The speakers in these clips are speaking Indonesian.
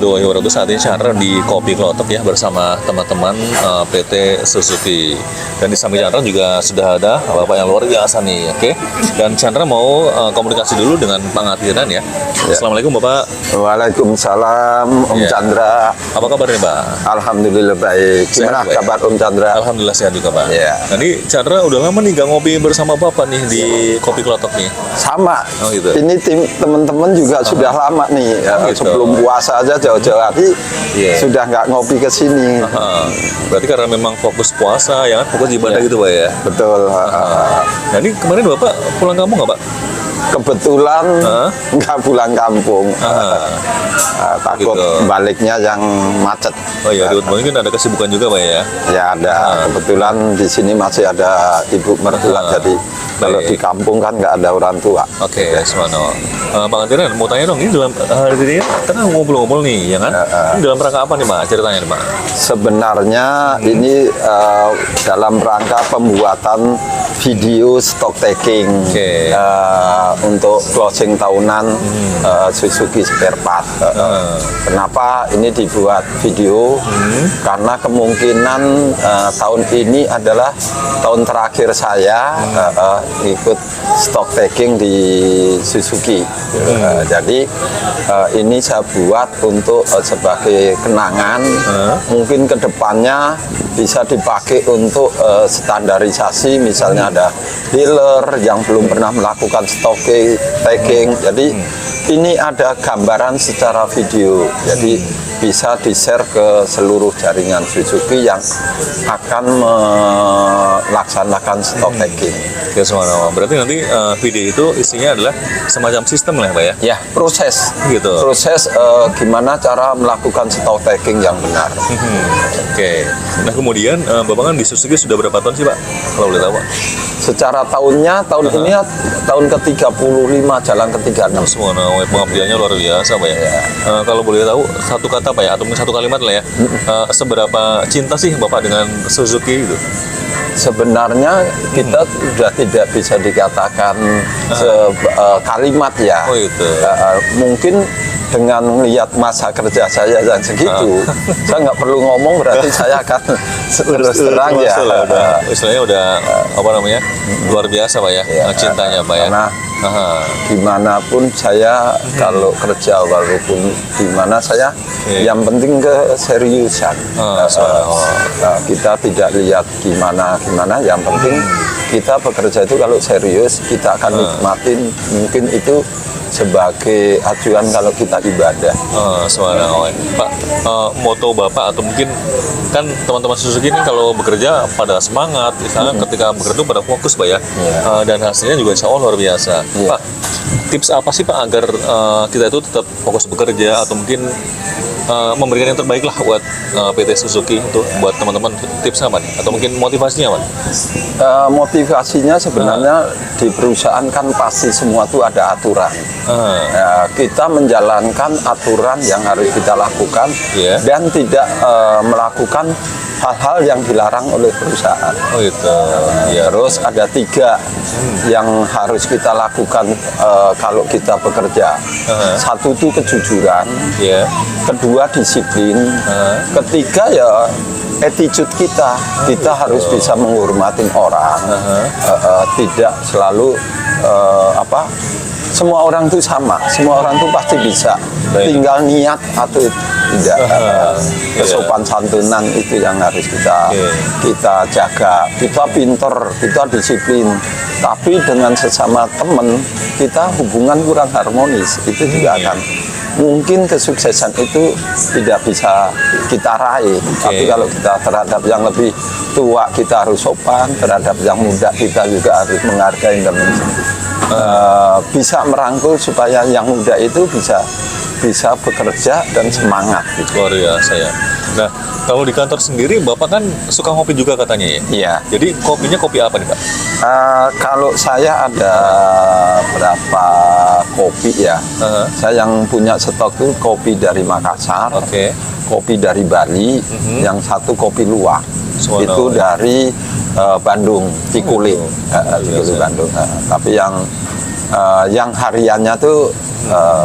Waduh, Waduh, saat ini Chandra di Kopi Klotok ya bersama teman-teman PT Suzuki. Dan di samping Chandra juga sudah ada Bapak yang luar biasa nih, oke? Dan Chandra mau komunikasi dulu dengan Pak Ngatiran ya. Assalamualaikum Bapak. Waalaikumsalam Om Ya. Chandra. Apa kabar nih Pak? Alhamdulillah baik. Gimana Sehat, Pak? kabar Om Chandra? Alhamdulillah sehat juga Pak. Ya. Jadi Chandra udah lama nih gak ngopi bersama Bapak nih di Kopi Klotok nih. Sama. Oh, gitu. Ini tim teman-teman juga sudah lama nih. Gitu. Sebelum puasa aja jauh-jauh hari Iya. sudah nggak ngopi ke sini. Berarti karena memang fokus puasa ya kan, fokus ibadah Ya. gitu Pak ya. Betul. Nah ini kemarin Bapak pulang kampung nggak Pak? Kebetulan nggak pulang kampung. Takut Gitu. baliknya yang macet. Oh iya, mungkin ada kesibukan juga Pak ya. Ya ada. Kebetulan di sini masih ada ibu mertua. Jadi kalau Baik. di kampung kan nggak ada orang tua. Oke, Semano. Pak Ngatiran, mau tanya dong, ini dalam hari ini kita ngobrol-ngobrol nih, ya kan? Ini dalam rangka apa nih Pak ceritanya nih Pak? Sebenarnya ini dalam rangka pembuatan video stock taking Oke. untuk closing tahunan Suzuki spare part. Kenapa ini dibuat video? Karena kemungkinan tahun ini adalah tahun terakhir saya ikut stock taking di Suzuki. Jadi ini saya buat untuk sebagai kenangan. Mungkin kedepannya bisa dipakai untuk standarisasi, misalnya ada dealer yang belum pernah melakukan stock taking. Jadi ini ada gambaran secara video. Jadi bisa di-share ke seluruh jaringan Suzuki yang akan melaksanakan stock taking. Ya Semano. Berarti nanti video itu isinya adalah semacam sistem lah Pak ya? Ya, proses. Gitu. Proses gimana cara melakukan stock taking yang benar. Oke. Nah kemudian Bapak kan di Suzuki sudah berapa tahun sih Pak? Kalau boleh tahu Pak? Secara tahunnya, tahun ini ya, tahun ke-35, jalan ke-36. Semano, pengabdiannya luar biasa Pak ya. Kalau boleh tahu satu kata Pak ya, atau mungkin satu kalimat lah ya. Seberapa cinta sih Bapak dengan Suzuki itu? Sebenarnya kita sudah tidak bisa dikatakan kalimat ya. Oh itu. Mungkin dengan melihat masa kerja saya yang segitu, saya nggak perlu ngomong, berarti saya akan terus terang ya. Istilahnya udah apa namanya, luar biasa Pak ya, cintanya Pak ya. Karena gimana pun saya kalau kerja walaupun gimana saya, yang penting keseriusan. Kita tidak lihat gimana, yang penting kita bekerja itu kalau serius kita akan nikmatin, mungkin itu sebagai acuan kalau kita ibadah. Pak, moto Bapak atau mungkin kan teman-teman Suzuki ini kalau bekerja pada semangat, misalnya ketika bekerja pada fokus Pak ya, dan hasilnya juga insya Allah luar biasa. Pak, tips apa sih Pak agar kita itu tetap fokus bekerja atau mungkin memberikan yang terbaik lah buat PT Suzuki untuk buat teman-teman, tips apa nih? Atau mungkin motivasinya Pak? Motivasinya sebenarnya di perusahaan kan pasti semua itu ada aturan. Kita menjalankan aturan yang harus kita lakukan dan tidak melakukan hal-hal yang dilarang oleh perusahaan. Oh itu. Terus ada 3 yang harus kita lakukan kalau kita bekerja. Satu itu kejujuran, kedua disiplin, ketiga ya attitude kita. Kita harus bisa menghormati orang, tidak selalu semua orang itu sama, semua orang itu pasti bisa. Tinggal niat atau tidak. Kesopan santunan itu yang harus kita jaga. Kita pinter, kita disiplin, tapi dengan sesama teman kita hubungan kurang harmonis, itu juga akan mungkin kesuksesan itu tidak bisa kita raih. Tapi kalau kita terhadap yang lebih tua kita harus sopan, terhadap yang muda kita juga harus menghargai dan bisa merangkul supaya yang muda itu bisa bekerja dan semangat gitu. Luar biasa ya. Nah, kalau di kantor sendiri Bapak kan suka ngopi juga katanya ya? Iya. Jadi kopinya kopi apa nih Pak? Kalau saya ada berapa kopi ya. Saya yang punya stok itu kopi dari Makassar, kopi dari Bali, yang satu kopi luwak. Itu dari Bandung, Cikule, Bandung. Tapi yang hariannya tuh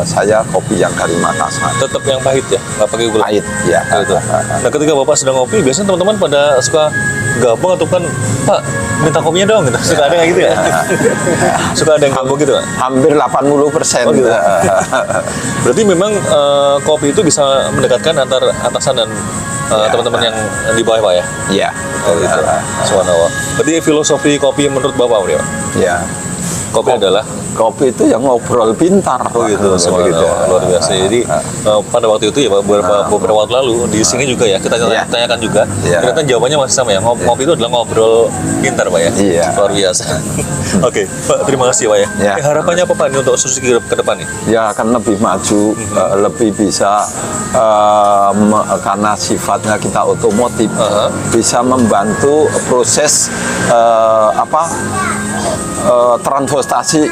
saya kopi yang dari Makassar. Tetap yang pahit ya, nggak pakai gula. Pahit, ya. Gitu. Nah, ketika Bapak sedang ngopi, biasanya teman-teman pada suka gabung atau kan, Pak, minta kopinya dong gitu. Suka ada yang gitu ya? Suka ada yang gabung gitu kan? Hampir 80%. Oh, gitu. Berarti memang kopi itu bisa mendekatkan antar atasan dan teman-teman yang di bawah Pak ya? Iya. Oh gitu. Subhanallah. Berarti filosofi kopi menurut Bapak apa ya? Ya. Kopi adalah Kopi itu yang ngobrol pintar. oh gitu, subhanallah, luar biasa. Jadi pada waktu itu ya beberapa waktu lalu di sini juga ya kita tanyakan juga, ternyata jawabannya masih sama ya. Ngopi itu adalah ngobrol pintar Pak ya. Iya. Luar biasa. Oke, Pak, terima kasih Pak ya. Ya. Harapannya apa Pak ini untuk Suzuki ke depan nih? Ya akan lebih maju, lebih bisa karena sifatnya kita otomotif, bisa membantu proses transportasi,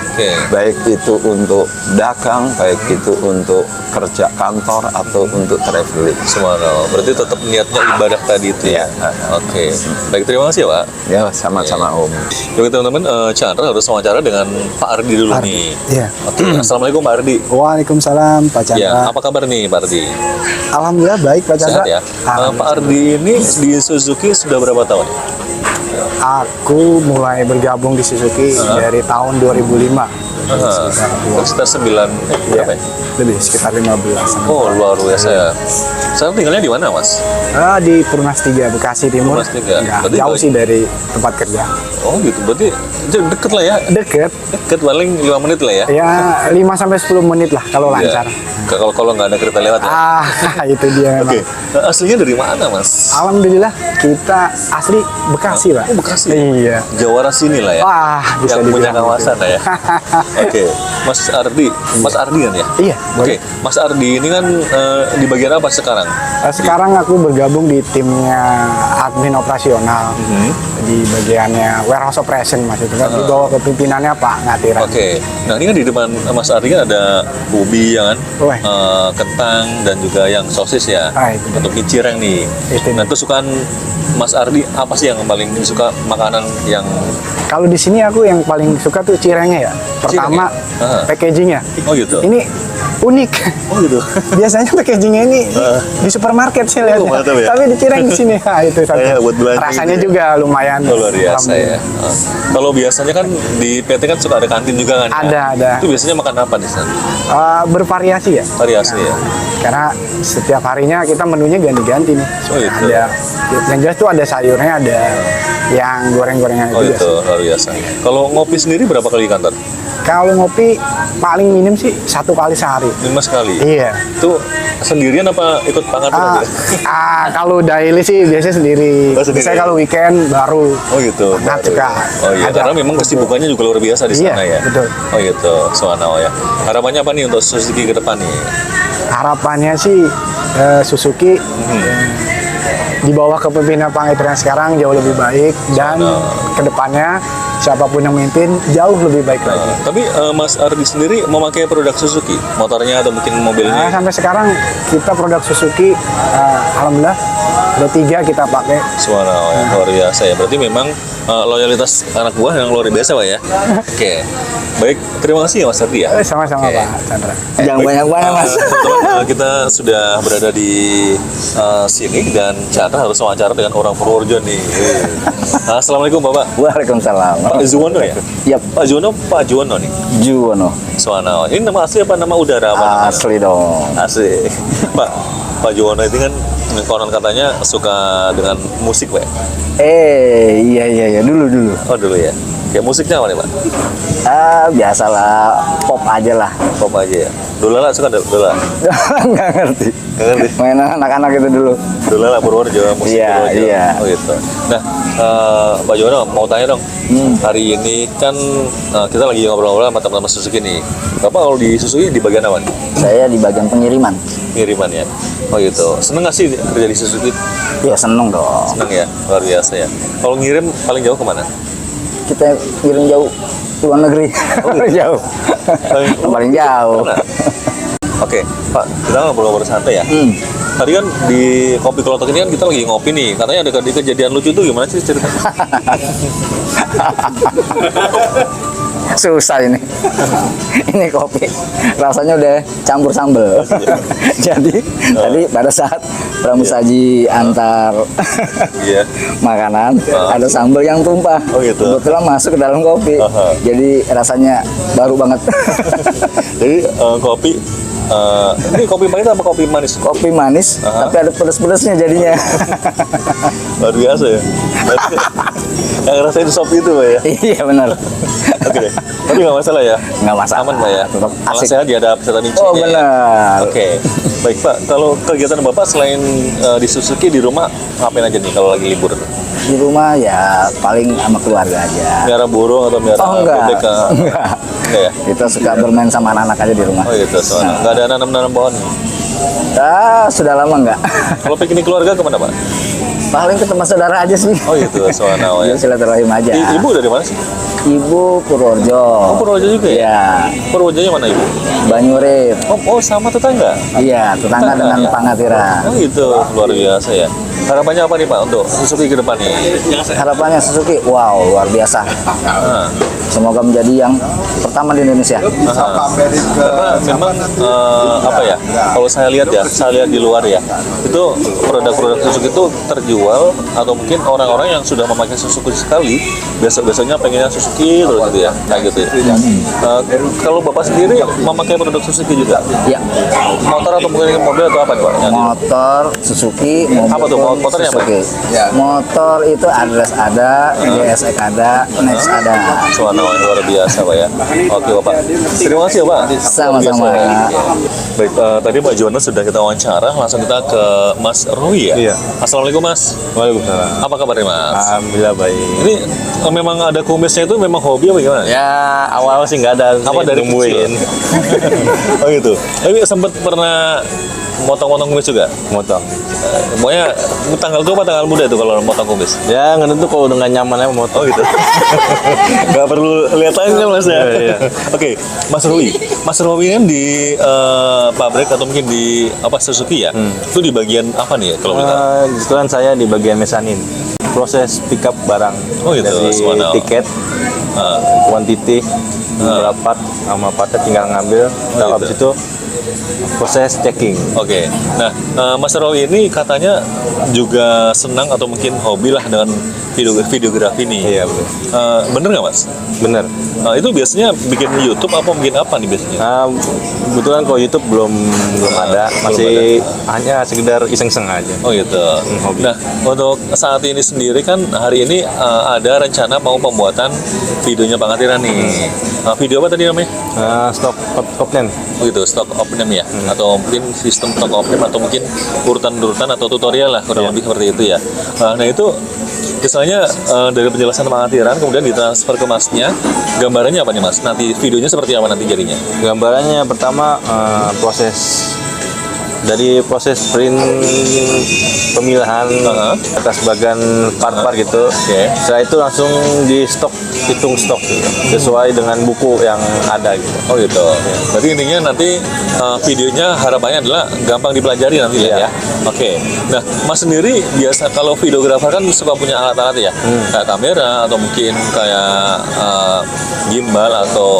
baik itu untuk dagang, baik itu untuk kerja kantor atau untuk traveling. Subhanallah. Berarti tetap niatnya ibadah tadi itu ya. Oke. Baik, terima kasih ya Pak. Ya sama-sama Om. Oke teman-teman, Chandra harus wawancara dengan Pak Ardi dulu nih. Iya. Oke, Assalamualaikum Pak Ardi. Waalaikumsalam Pak Chandra. Ya, apa kabar nih Pak Ardi? Alhamdulillah baik Pak Chandra. Sehat ya. Pak Ardi ini di Suzuki sudah berapa tahun? Aku mulai bergabung di Suzuki dari tahun 2005. Sekitar 9 berapa ya? Lebih sekitar 15. Oh, luar biasa ya. Sekarang tinggalnya di mana, Mas? Di Purnas 3 Bekasi Timur. Purnas 3. Ya, Berarti jauh sih dari tempat kerja. Oh, gitu. Berarti deket lah ya. Deket Paling 5 menit lah ya. ya 5 sampai 10 menit lah kalau lancar. Kalau nggak ada kereta lewat ya. Itu dia memang. Oke. Aslinya dari mana, Mas? Alhamdulillah kita asli Bekasi Pak. Oh, Bekasi. Iya. Jawara sini lah ya. Wah, bisa yang punya dibilang kawasan gitu. lah ya. Oke, Mas Ardi kan ya? Iya, Oke, Mas Ardi ini kan di bagian apa sekarang? Sekarang aku bergabung di timnya admin operasional, di bagiannya warehouse operation mas itu kan di bawah kepimpinannya Pak Ngatiran. Oke, nah ini kan di depan Mas Ardi kan ada ubi ya kan, Wah. kentang dan juga yang sosis ya, Itu. untuk mie cireng nih. Itu. Nah kesukaan Mas Ardi apa sih yang paling suka makanan yang Kalau di sini aku yang paling suka tuh cirengnya ya. Pertama packagingnya. Oh gitu. Ini unik. Oh gitu. Biasanya packagingnya ini di supermarket sih lihat. Mantap ya. Tapi di cireng di sini. Itu satu. Buat belanja Rasanya gitu ya. juga lumayan. Oh, luar biasa ya. Alhamdulillah. Kalau biasanya kan di PT kan suka ada kantin juga kan? Ya? Ada. Itu biasanya makan apa di sana? Bervariasi ya. Variasi ya. Karena setiap harinya kita menunya ganti-ganti nih. Oh, gitu. Ada yang jelas tuh ada sayurnya, ada yang goreng-gorengan Oh juga. itu luar biasa. Kalau ngopi sendiri berapa kali di kantor? Kalau ngopi paling minim sih 1 kali sehari. 5 sekali. Iya. Itu sendirian apa ikut pangaturan? Kalau daily sih biasanya sendiri. Oh, sendiri. Biasanya kalau weekend baru. Oh gitu. Nah, juga Oh iya. ada. Karena memang kesibukannya juga luar biasa di sana Iya, ya. betul. Oh gitu. Subhanallah ya. Harapannya apa nih untuk Suzuki ke depan nih? Harapannya sih Suzuki di bawah kepemimpinan Pak Ngatiran sekarang jauh lebih baik dan kedepannya siapapun yang memimpin jauh lebih baik lagi. Tapi Mas Ardi sendiri memakai produk Suzuki, motornya atau mungkin mobilnya? Sampai sekarang kita produk Suzuki, alhamdulillah ada 3 kita pakai. Subhanallah ya, luar biasa ya. Berarti memang loyalitas anak buah yang luar biasa Pak ya. Oke. Baik, terima kasih ya Mas Ardi ya. Sama-sama Oke. Pak Chandra. Jangan banyak-banyak mas. Teman-teman, kita sudah berada di sini dan Chandra harus wawancara dengan orang Purworejo nih. Assalamualaikum Bapak. Waalaikumsalam. Pak Juwono ya? Yap, Pak Juwono nih. Juwono. Subhanallah. Ini nama asli apa nama udara apa? namanya? Asli dong. Asli. Pak Juwono itu kan konon katanya suka dengan musik Pak. Iya dulu. Oh dulu ya. Kayak musiknya apa nih Pak? Biasalah pop aja lah. Pop aja ya. Dulala suka Dulala? Nggak ngerti. Nggak ngerti? Mainan anak-anak itu dulu. Dulala Purworejo, musik Iya, Purworejo. iya. Oh gitu. Nah, Pak Juwono mau tanya dong. Hari ini kan kita lagi ngobrol-ngobrol sama teman-teman Suzuki nih. Bapak kalau di Suzuki di bagian apa nih? Saya di bagian pengiriman. Pengiriman ya. Oh gitu. Seneng nggak sih kerja di Suzuki? Ya seneng dong. Seneng ya, luar biasa ya. Kalau ngirim paling jauh kemana? Kita ngirim jauh luar negeri. Jauh. Paling jauh. Mana? Oke, Pak, kita ngobrol-ngobrol santai ya. Tadi kan di Kopi Kelotok ini kan kita lagi ngopi nih. Katanya ada kejadian lucu tuh gimana sih ceritanya? Susah ini. Ini kopi rasanya udah campur sambel. Jadi tadi pada saat pramusaji antar Iya. makanan ada sambal yang tumpah. Oh, gitu. Kebetulan masuk ke dalam kopi. Aha. Jadi rasanya baru banget. Jadi kopi ini kopi pahit apa kopi manis? Kopi manis Aha. tapi ada pedes-pedesnya jadinya. Luar biasa ya. Berarti yang ngerasain sop itu Pak ya. Iya benar. Oke deh. Tapi nggak masalah ya. Nggak masalah. Aman Pak ya. Tetap Malah asik. sehat ya, ada peserta mincinya. Oh ya. benar. Oke. Baik Pak, kalau kegiatan Bapak selain di Suzuki di rumah ngapain aja nih kalau lagi libur? Di rumah ya paling sama keluarga aja. Miara burung atau miara Oh enggak. bebek? Enggak. Enggak ya? Kita suka bermain sama anak-anak aja di rumah. Oh gitu, soalnya nggak ada nanam-nanam pohon. Sudah lama enggak. Kalau piknik keluarga kemana Pak? Paling ke tempat saudara aja sih. Oh gitu, soalnya ya. Iya, silaturahim aja. Ibu dari mana sih? Ibu Purworejo. Oh, Purworejo juga ya? Iya. Purworejonya mana Ibu? Banyurip. Oh sama tetangga? Iya, tetangga Tetangga, dengan ya? Pangatiran. Oh gitu, luar biasa ya. Harapannya apa nih Pak untuk Suzuki ke depan nih? Harapannya Suzuki, wow, luar biasa. Nah, Semoga menjadi yang pertama di Indonesia. karena memang apa ya? Kalau saya lihat di luar ya, itu produk-produk Suzuki itu terjual atau mungkin orang-orang yang sudah memakai Suzuki sekali, biasanya pengennya Suzuki terus gitu ya, kayak gitu ya. Kalau Bapak sendiri memakai produk Suzuki juga, Ya, motor atau mungkin mobil atau apa Pak? motor Suzuki, mobil Apa tuh, motornya apa? Suzuki. Motor itu Adres ada, DSX ada, Next ada. Suara luar biasa Pak ya. Oke Bapak, terima kasih ya Pak. Sama-sama. Luar biasa ya. Baik, tadi Pak Jonas sudah kita wawancara, langsung kita ke Mas Roy ya. Iya. Assalamualaikum Mas. Waalaikumsalam. Apa kabarnya Mas? Alhamdulillah baik. Ini memang ada kumisnya itu memang hobi apa gimana? Ya awal sih nggak ada. Apa dari nungguin kecil? Oh gitu. Tapi sempat pernah motong-motong kumis juga? motong. Pokoknya tanggal tua apa tanggal muda itu kalau motong kumis? Ya nggak tentu kalau udah nggak nyaman ya motong. Oh gitu. Gak perlu lihat lagi kan Mas ya. Iya. Oke, Mas Roy. Mas Roy ini di pabrik atau mungkin di apa Suzuki ya? Itu di bagian apa nih ya kalau kita? Kebetulan saya di bagian mesanin. Proses pick up barang Oh, gitu. dari Subhanallah. tiket, quantity, berapa sama partnya tinggal ngambil. Nah, gitu. habis itu proses checking. Oke. Nah, Mas Roy ini katanya juga senang atau mungkin hobi lah dengan videografi nih. Iya betul. Bener nggak Mas? Bener. Itu biasanya bikin YouTube apa bikin apa nih biasanya? Nah, kebetulan kalau YouTube belum ada, masih hanya sekedar iseng-iseng aja. Oh gitu. Hobi. Nah, untuk saat ini sendiri kan hari ini ada rencana mau pembuatan videonya Pangatiran nih. Video apa tadi namanya? Stok opnen. Oh gitu, stock opening ya, atau mungkin sistem stock opening atau mungkin urutan-urutan atau tutorial lah kurang lebih seperti itu ya. Nah itu misalnya dari penjelasan Pangatiran kemudian ditransfer ke Masnya, gambarannya apa nih Mas? Nanti videonya seperti apa nanti jadinya? Gambarannya pertama proses print pemilahan atas bagian part-part gitu. Oke. Setelah itu langsung di stok, hitung stok gitu, sesuai dengan buku yang ada gitu. Oh gitu. Berarti intinya nanti videonya harapannya adalah gampang dipelajari nanti ya. Oke. Nah, Mas sendiri biasa kalau videografer kan suka punya alat-alat ya, kayak kamera atau mungkin kayak gimbal atau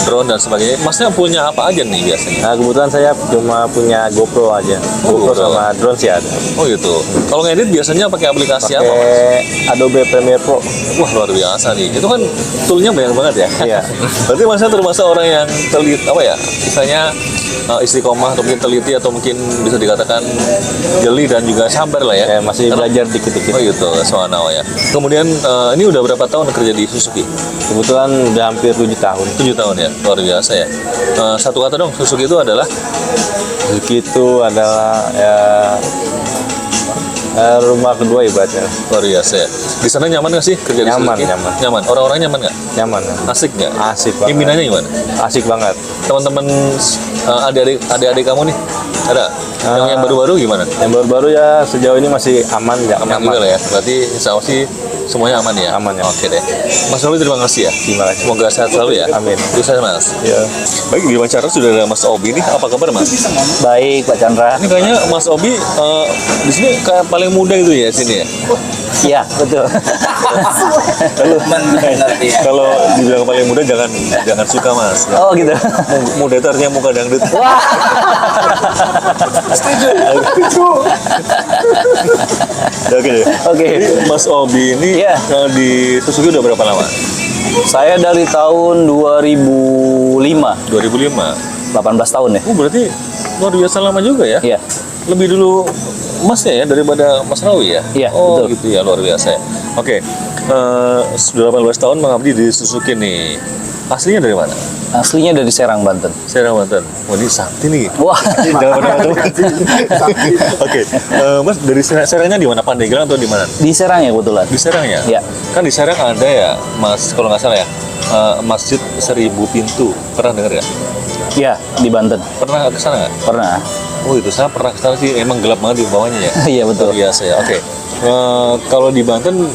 drone dan sebagainya. Masnya punya apa aja nih biasanya? Nah kebetulan saya cuma punya GoPro aja. GoPro sama drone sih ada. Oh gitu. Kalau ngedit biasanya pakai aplikasi apa? Mas? Pakai Adobe Premiere Pro. Wah luar biasa nih. Itu kan toolnya banyak banget ya. Iya. Berarti Masnya termasuk orang yang teliti apa ya? Misalnya istiqomah atau mungkin teliti atau mungkin bisa dikatakan jeli dan juga sabar lah ya. Ya, masih belajar dikit-dikit. Oh gitu, soalnya ya. Kemudian ini udah berapa tahun kerja di Suzuki? Kebetulan udah hampir 7 tahun. 7 tahun ya, luar biasa ya. Satu kata dong, Suzuki itu adalah Suzuki itu adalah rumah kedua ibaratnya. luar biasa ya. Di sana nyaman nggak sih kerja di Nyaman, Suzuki? nyaman. Nyaman. Orang-orang nyaman nggak? Nyaman. Asik nggak? Asik banget. Pimpinannya gimana? Asik banget. Teman-teman adik-adik kamu nih ada? Yang baru-baru gimana? Yang baru-baru ya sejauh ini masih aman ya. Aman juga lah ya. Berarti insya Allah sih semuanya aman ya. Aman ya. Oke deh. Mas Robi terima kasih ya. Terima kasih. Semoga sehat selalu ya. Amin. Sukses Mas. Ya. Baik, di wawancara sudah ada Mas Obi nih. Apa kabar Mas? Baik Pak Chandra. Ini kayaknya Mas Obi di sini kayak paling muda gitu ya sini ya. Iya, betul. Kalau dibilang paling muda jangan suka mas. Oh gitu. Muda itu artinya muka dangdut. Wah. Oke deh. Oke. Jadi Mas Obi ini Iya. di Suzuki udah berapa lama? Saya dari tahun 2005, 2005. 18 tahun ya. Oh berarti luar biasa lama juga ya? Iya. Lebih dulu Masnya ya daripada Mas Rawi ya? Iya, Oh betul. gitu ya, luar biasa ya. Oke, sudah 18 tahun mengabdi di Suzuki nih. Aslinya dari mana? Aslinya dari Serang, Banten. Serang Banten. Wah ini sakti nih. Wah. Jangan macam-macam. Oke, Mas dari Serangnya di mana? Pandeglang atau di mana? Di Serang ya kebetulan. Di Serang ya? Iya. Kan di Serang ada ya, Mas, kalau nggak salah ya, Masjid 1000 Pintu. Pernah dengar ya? Iya, di Banten. Pernah ke sana nggak? Pernah. Oh itu saya pernah ke sana sih, emang gelap banget di bawahnya ya? Iya, betul. Luar biasa ya, oke. Kalau di Banten,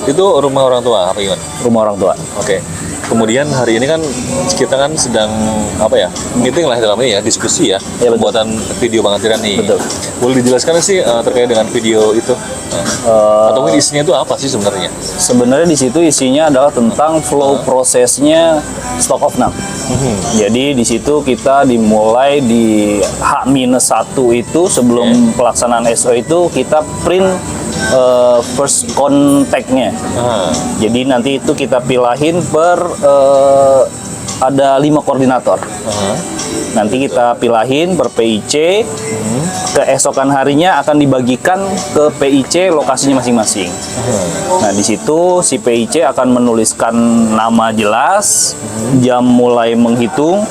itu rumah orang tua, apa gimana? Rumah orang tua. Oke. Kemudian hari ini kan kita kan sedang apa ya meeting lah dalamnya ya diskusi ya, Ya, betul. pembuatan video pengantiran nih. Betul. Boleh dijelaskan sih terkait dengan video itu? Atau mungkin isinya itu apa sih sebenarnya? Sebenarnya di situ isinya adalah tentang flow prosesnya stock of name. Jadi di situ kita dimulai di H-1 itu sebelum pelaksanaan SO itu kita print first contact-nya. Ah, Jadi nanti itu kita pilahin per ada 5 koordinator. Nanti kita pilahin per PIC. Keesokan harinya akan dibagikan ke PIC lokasinya masing-masing. Nah, di situ si PIC akan menuliskan nama jelas, jam mulai menghitung.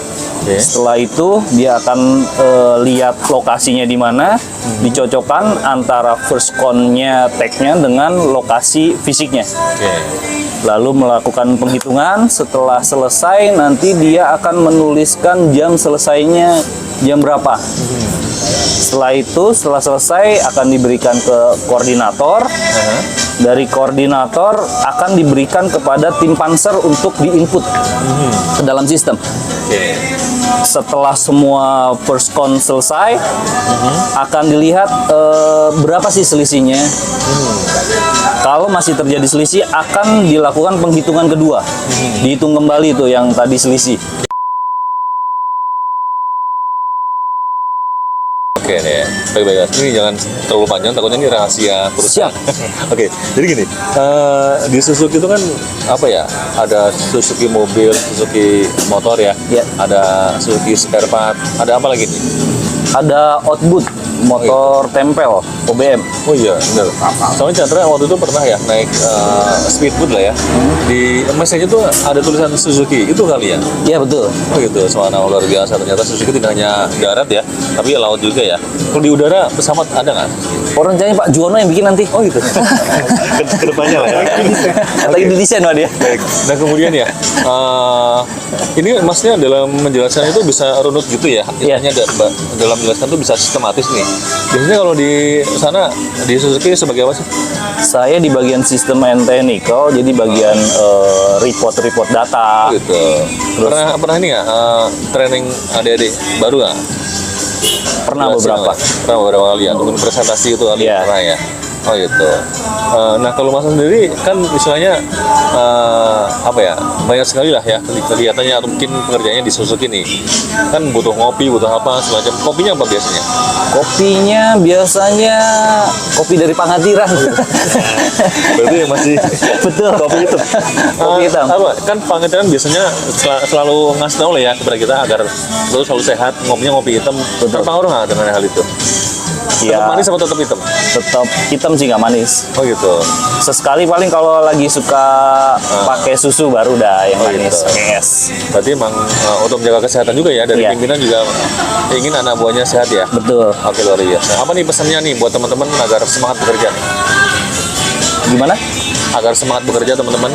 Setelah itu dia akan lihat lokasinya di mana, dicocokkan antara first con-nya tag-nya dengan lokasi fisiknya. Oke. Lalu melakukan penghitungan, setelah selesai nanti dia akan menuliskan jam selesainya jam berapa. Setelah itu, setelah selesai akan diberikan ke koordinator. Dari koordinator akan diberikan kepada tim panser untuk diinput ke dalam sistem. Oke. Setelah semua first con selesai, akan dilihat berapa sih selisihnya. Kalau masih terjadi selisih, akan dilakukan penghitungan kedua. Dihitung kembali tuh yang tadi selisih. Oke deh, baik-baik. Ini jangan terlalu panjang, takutnya ini rahasia perusahaan. Oke, jadi gini, di Suzuki itu kan apa ya? Ada Suzuki mobil, Suzuki motor ya, Ya. ada Suzuki spare part, ada apa lagi nih? Ada outboot, motor tempel, OBM. Oh iya, benar. Soalnya Chandra waktu itu pernah ya naik speedboat lah ya. Di mesnya tuh ada tulisan Suzuki, itu kali ya? Iya betul. Oh gitu, suara luar biasa. Ternyata Suzuki tidak hanya darat ya, tapi laut juga ya. Kalau di udara pesawat ada nggak? Orang rencananya Pak Juwono yang bikin nanti. Oh gitu. Kedepannya lah ya. Lagi didesain Pak dia. Baik. Nah kemudian ya, ini maksudnya dalam menjelaskan itu bisa runut gitu ya? Iya. Intinya dalam menjelaskan itu bisa sistematis nih. Biasanya kalau di sana di Suzuki sebagai apa sih? Saya di bagian sistem and technical, jadi bagian report data. Oh, gitu. Pernah ini nggak training adik-adik baru nggak? Pernah Jelasin beberapa. nggak? Pernah beberapa kali ya. Mungkin presentasi itu kali Iya. pernah ya. Oh gitu. Nah kalau Mas sendiri kan istilahnya apa ya, banyak sekali lah ya kegiatannya atau mungkin pekerjaannya di Suzuki nih. Kan butuh ngopi, butuh apa semacam. Kopinya apa biasanya? Kopinya biasanya kopi dari Pangantiran. Berarti masih Betul. kopi hitam. Kopi hitam. Apa? Kan pengantinan biasanya selalu ngasih tahu lah ya kepada kita agar terus selalu sehat. Ngopinya ngopi hitam. Terpengaruh nggak dengan hal itu? Tetap Ya, manis atau tetap hitam? tetap hitam sih nggak manis. Oh gitu. Sesekali paling kalau lagi suka pakai susu baru dah yang Oh, manis, gitu. pakai es. Berarti emang untuk menjaga kesehatan juga ya dari Iya. pimpinan juga ingin anak buahnya sehat ya. Betul. Oke luar biasa. Apa nih pesannya nih buat teman-teman agar semangat bekerja nih? Gimana? Agar semangat bekerja teman-teman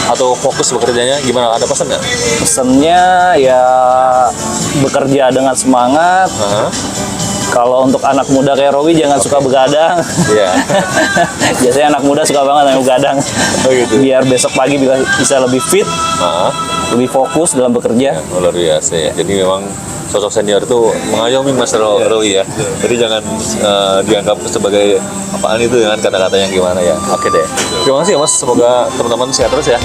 atau fokus bekerjanya gimana? Ada pesan nggak? Pesennya ya bekerja dengan semangat. Aha. Kalau untuk anak muda kayak Rowi jangan suka begadang. Iya. Biasanya anak muda suka banget yang begadang. Oh gitu. Biar besok pagi bisa lebih fit. Nah, lebih fokus dalam bekerja. Luar biasa ya. Jadi memang sosok senior itu mengayomi Mas Roy ya. Jadi jangan dianggap sebagai apaan itu dengan kata-kata yang gimana ya. Oke deh. Terima kasih ya Mas. Semoga teman-teman sehat terus ya.